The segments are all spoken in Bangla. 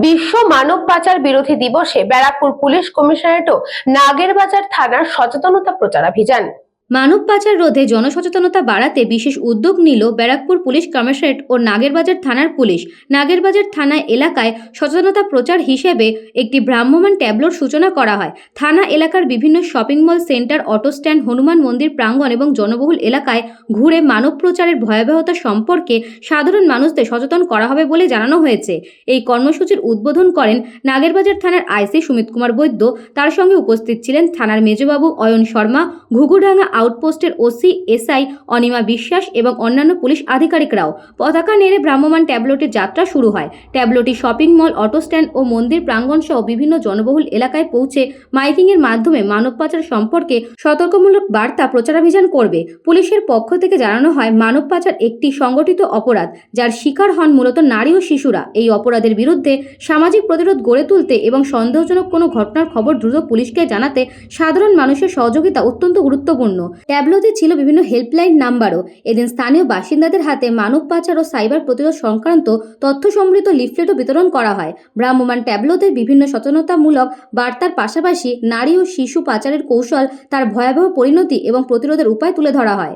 বিশ্ব মানব পাচার বিরোধী দিবসে ব্যারাকপুর পুলিশ কমিশনারেট ও নাগেরবাজার থানার সচেতনতা প্রচারাভিযান। মানব পাচার রোধে জনসচেতনতা বাড়াতে বিশেষ উদ্যোগ নিল ব্যারাকপুর পুলিশ কমিশনারেট ও নাগেরবাজার থানার পুলিশ। নাগেরবাজার থানা এলাকায় সচেতনতা প্রচার হিসেবে একটি ভ্রাম্যমাণ ট্যাবলোর সূচনা করা হয়। থানা এলাকার বিভিন্ন shopping mall, centre, auto stand, Hanuman মন্দির প্রাঙ্গণ এবং জনবহুল এলাকায় ঘুরে মানব পাচারের ভয়াবহতা সম্পর্কে সাধারণ মানুষদের সচেতন করা হবে বলে জানানো হয়েছে। এই কর্মসূচির উদ্বোধন করেন নাগেরবাজার থানার আইসি সুমিত কুমার বৈদ্য। তার সঙ্গে উপস্থিত ছিলেন থানার মেজবাবু অয়ন শর্মা, ঘুঘুডাঙ্গা আউটপোস্টের ওসি এসআই অনিমা বিশ্বাস এবং অন্যান্য পুলিশ আধিকারিকরাও। পতাকা নেড়ে ভ্রাম্যমাণ ট্যাবলোটির যাত্রা শুরু হয়। ট্যাবলোটি শপিং মল, অটো স্ট্যান্ড ও মন্দির প্রাঙ্গণ সহ বিভিন্ন জনবহুল এলাকায় পৌঁছে মাইকিংয়ের মাধ্যমে মানব পাচার সম্পর্কে সতর্কমূলক বার্তা প্রচারাভিযান করবে। পুলিশের পক্ষ থেকে জানানো হয়, মানব পাচার একটি সংগঠিত অপরাধ, যার শিকার হন মূলত নারী ও শিশুরা। এই অপরাধের বিরুদ্ধে সামাজিক প্রতিরোধ গড়ে তুলতে এবং সন্দেহজনক কোনো ঘটনার খবর দ্রুত পুলিশকে জানাতে সাধারণ মানুষের সহযোগিতা অত্যন্ত গুরুত্বপূর্ণ। ট্যাবলোতে ছিল বিভিন্ন হেল্পলাইন নাম্বারও। এদিন স্থানীয় বাসিন্দাদের হাতে মানব পাচার ও সাইবার প্রতিরোধ সংক্রান্ত তথ্য সমৃদ্ধ লিফলেটও বিতরণ করা হয়। ভ্রাম্যমাণ ট্যাবলোতে বিভিন্ন সচেতনতামূলক বার্তার পাশাপাশি নারী ও শিশু পাচারের কৌশল, তার ভয়াবহ পরিণতি এবং প্রতিরোধের উপায় তুলে ধরা হয়।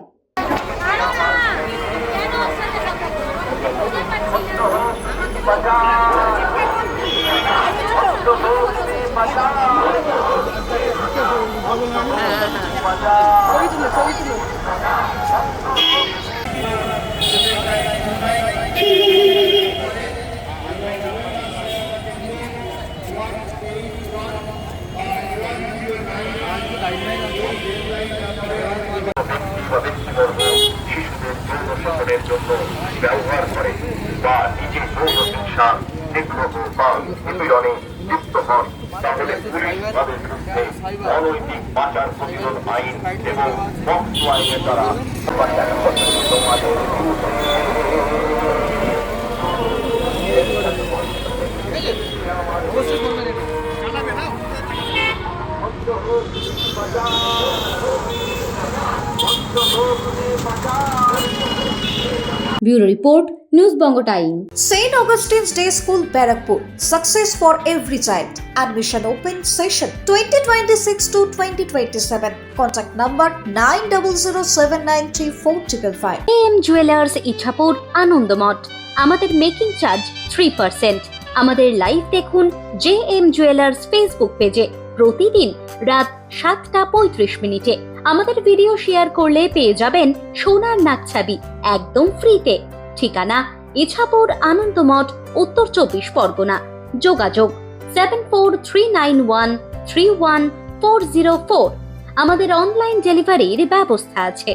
শিশুদের জন্য ব্যবহার করে বা নিজে যৌন হিংসা, নিগ্রহ বা নিপীড়নে যুক্ত হন, তাহলে পুলিশ তাদের বিরুদ্ধে অনৈতিক পাচার প্রতিরোধ আইন এবং পক্সো আইনের দ্বারা Bureau Report, News Bongo Time. St. Augustine's Day School, Barakpur. Success for every child. Admission open session 2026 to 2027. Contact number 9007934555. AM Jewelers Ichhapur Anandamath. আমাদের মেকিং চার্জ 3%। আমাদের লাইভ দেখুন JM Jewelers ফেসবুক পেজে প্রতিদিন রাত 7:35 আমাদের ভিডিও শেয়ার করলে পেয়ে যাবেন সোনার নাকছাবি একদম ফ্রিতে। ঠিকানা ইছাপুর আনন্দমঠ, উত্তর 24 পরগনা। যোগাযোগ 7439131404। আমাদের অনলাইন ডেলিভারির ব্যবস্থা আছে।